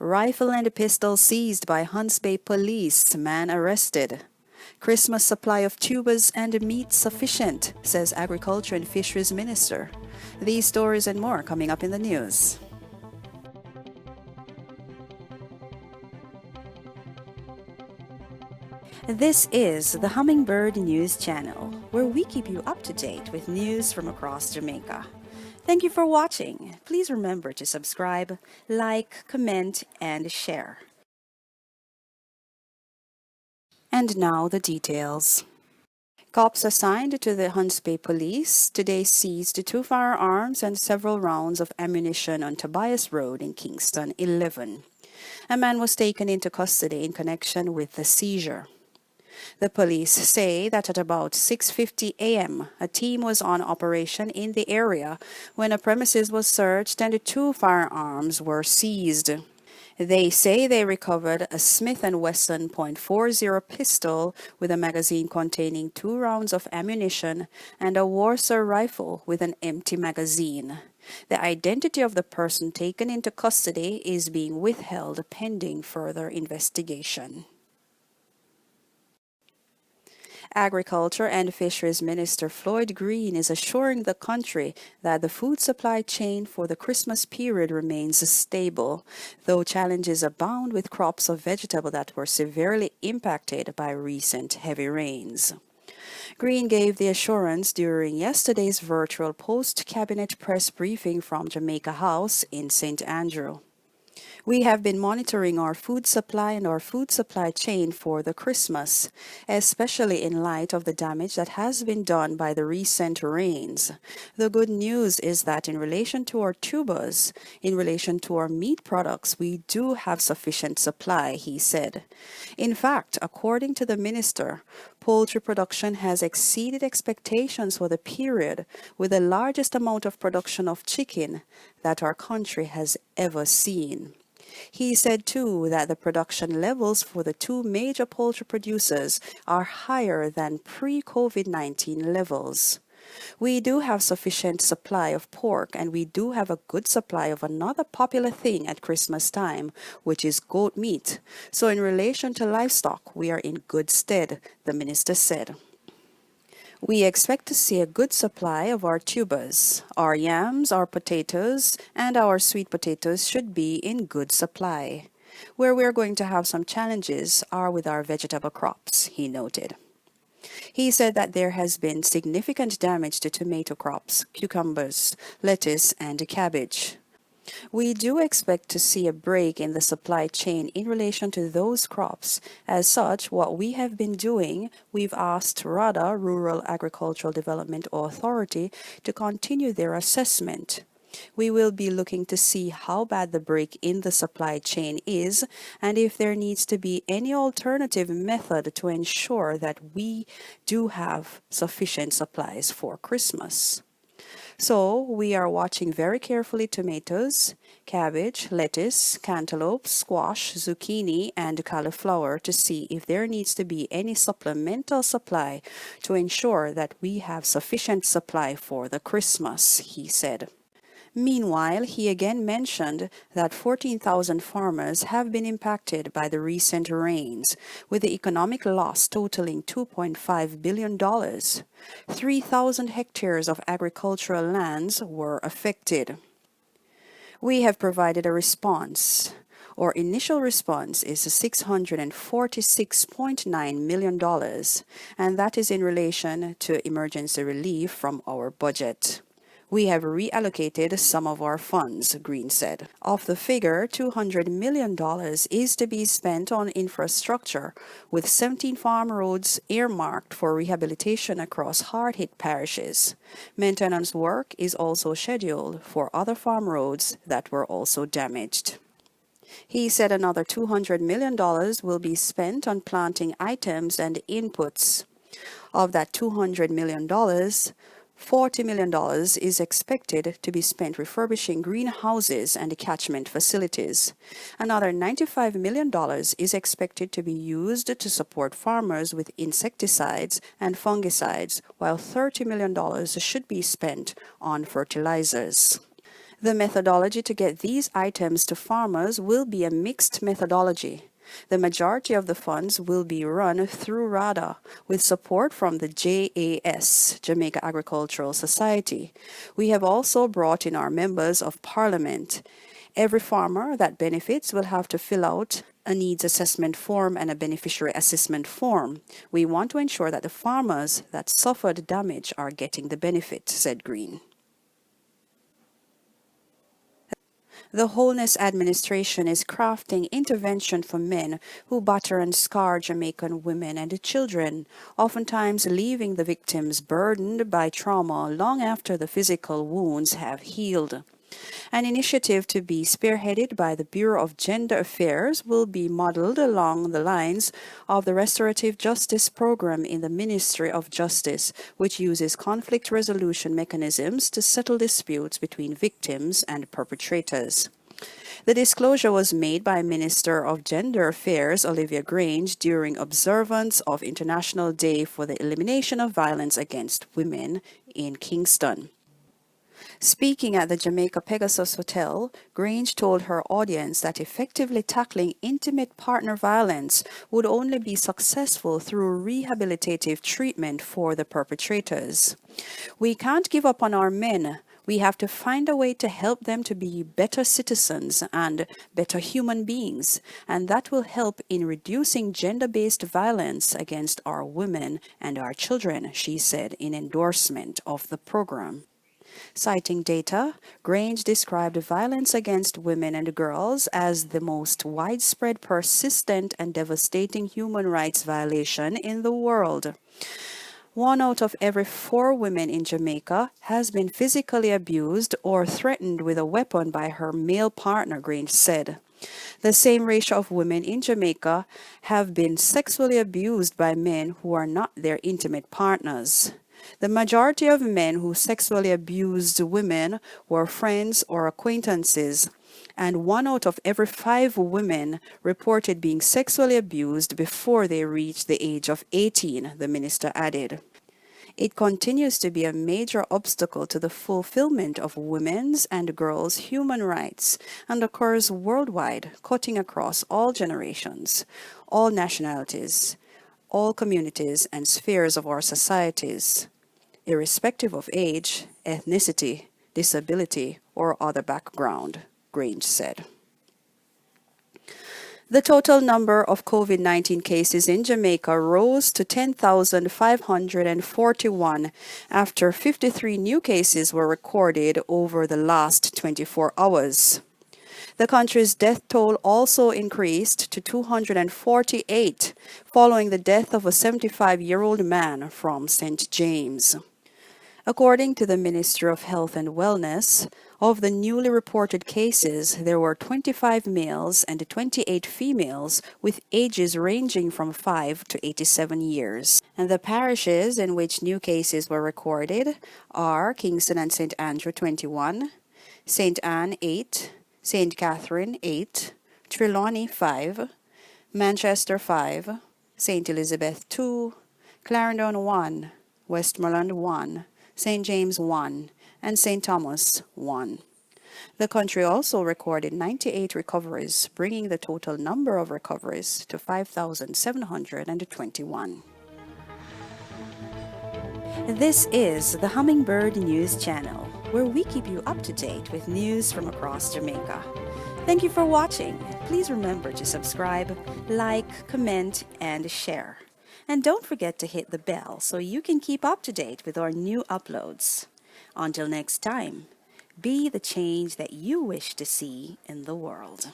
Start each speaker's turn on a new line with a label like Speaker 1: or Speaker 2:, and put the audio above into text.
Speaker 1: Rifle and pistol seized by Hunts Bay police. Man arrested. Christmas supply of tubers and meat sufficient, says Agriculture and Fisheries Minister. These stories and more coming up in the news. This is the Hummingbird News Channel, where we keep you up to date with news from across Jamaica. Thank you for watching. Please remember to subscribe, like, comment, and share. And now the details. Cops assigned to the Hunts Bay Police today seized 2 firearms and several rounds of ammunition on Tobias Road in Kingston 11. A man was taken into custody in connection with the seizure. The police say that at about 6:50 a.m., a team was on operation in the area when a premises was searched and 2 firearms were seized. They say they recovered a Smith & Wesson .40 pistol with a magazine containing 2 rounds of ammunition and a Warsaw rifle with an empty magazine. The identity of the person taken into custody is being withheld pending further investigation. Agriculture and Fisheries Minister Floyd Green is assuring the country that the food supply chain for the Christmas period remains stable, though challenges abound with crops of vegetable that were severely impacted by recent heavy rains. Green gave the assurance during yesterday's virtual post-cabinet press briefing from Jamaica House in St. Andrew. We have been monitoring our food supply and our food supply chain for the Christmas, especially in light of the damage that has been done by the recent rains. The good news is that in relation to our tubers, in relation to our meat products, we do have sufficient supply, he said. In fact, according to the minister, poultry production has exceeded expectations for the period, with the largest amount of production of chicken that our country has ever seen. He said, too, that the production levels for the 2 major poultry producers are higher than pre-COVID-19 levels. We do have sufficient supply of pork, and we do have a good supply of another popular thing at Christmas time, which is goat meat. So in relation to livestock, we are in good stead, the minister said. We expect to see a good supply of our tubers. Our yams, our potatoes, and our sweet potatoes should be in good supply. Where we're going to have some challenges are with our vegetable crops, he noted. He said that there has been significant damage to tomato crops, cucumbers, lettuce, and cabbage. We do expect to see a break in the supply chain in relation to those crops. As such, what we have been doing, we've asked RADA, Rural Agricultural Development Authority, to continue their assessment. We will be looking to see how bad the break in the supply chain is and if there needs to be any alternative method to ensure that we do have sufficient supplies for Christmas. So we are watching very carefully tomatoes, cabbage, lettuce, cantaloupe, squash, zucchini, and cauliflower to see if there needs to be any supplemental supply to ensure that we have sufficient supply for the Christmas, he said. Meanwhile, he again mentioned that 14,000 farmers have been impacted by the recent rains, with the economic loss totaling $2.5 billion. 3,000 hectares of agricultural lands were affected. We have provided a response. Our initial response is $646.9 million, and that is in relation to emergency relief from our budget. We have reallocated some of our funds, Green said. Of the figure, $200 million is to be spent on infrastructure, with 17 farm roads earmarked for rehabilitation across hard-hit parishes. Maintenance work is also scheduled for other farm roads that were also damaged. He said another $200 million will be spent on planting items and inputs. Of that $200 million, $40 million is expected to be spent refurbishing greenhouses and catchment facilities. Another $95 million is expected to be used to support farmers with insecticides and fungicides, while $30 million should be spent on fertilizers. The methodology to get these items to farmers will be a mixed methodology. The majority of the funds will be run through RADA with support from the JAS, Jamaica Agricultural Society. We have also brought in our members of parliament. Every farmer that benefits will have to fill out a needs assessment form and a beneficiary assessment form. We want to ensure that the farmers that suffered damage are getting the benefit, said Green. The Wholeness Administration is crafting intervention for men who batter and scar Jamaican women and children, oftentimes leaving the victims burdened by trauma long after the physical wounds have healed. An initiative to be spearheaded by the Bureau of Gender Affairs will be modeled along the lines of the Restorative Justice Program in the Ministry of Justice, which uses conflict resolution mechanisms to settle disputes between victims and perpetrators. The disclosure was made by Minister of Gender Affairs Olivia Grange during observance of International Day for the Elimination of Violence Against Women in Kingston. Speaking at the Jamaica Pegasus Hotel, Grange told her audience that effectively tackling intimate partner violence would only be successful through rehabilitative treatment for the perpetrators. We can't give up on our men. We have to find a way to help them to be better citizens and better human beings, and that will help in reducing gender-based violence against our women and our children, she said in endorsement of the program. Citing data, Grange described violence against women and girls as the most widespread, persistent, and devastating human rights violation in the world. 1 out of every 4 women in Jamaica has been physically abused or threatened with a weapon by her male partner, Grange said. The same ratio of women in Jamaica have been sexually abused by men who are not their intimate partners. The majority of men who sexually abused women were friends or acquaintances, and 1 out of every 5 women reported being sexually abused before they reached the age of 18, the minister added. It continues to be a major obstacle to the fulfillment of women's and girls' human rights and occurs worldwide, cutting across all generations, all nationalities, all communities and spheres of our societies, irrespective of age, ethnicity, disability, or other background, Grange said. The total number of COVID-19 cases in Jamaica rose to 10,541 after 53 new cases were recorded over the last 24 hours. The country's death toll also increased to 248 following the death of a 75-year-old man from St. James. According to the Ministry of Health and Wellness, of the newly reported cases, there were 25 males and 28 females with ages ranging from 5 to 87 years. And the parishes in which new cases were recorded are Kingston and St. Andrew 21, St. Anne 8, St. Catherine 8, Trelawny 5, Manchester 5, St. Elizabeth 2, Clarendon 1, Westmoreland 1, St. James 1, and St. Thomas 1. The country also recorded 98 recoveries, bringing the total number of recoveries to 5,721. This is the Hummingbird News Channel, where we keep you up to date with news from across Jamaica. Thank you for watching. Please remember to subscribe, like, comment, and share. And don't forget to hit the bell so you can keep up to date with our new uploads. Until next time, be the change that you wish to see in the world.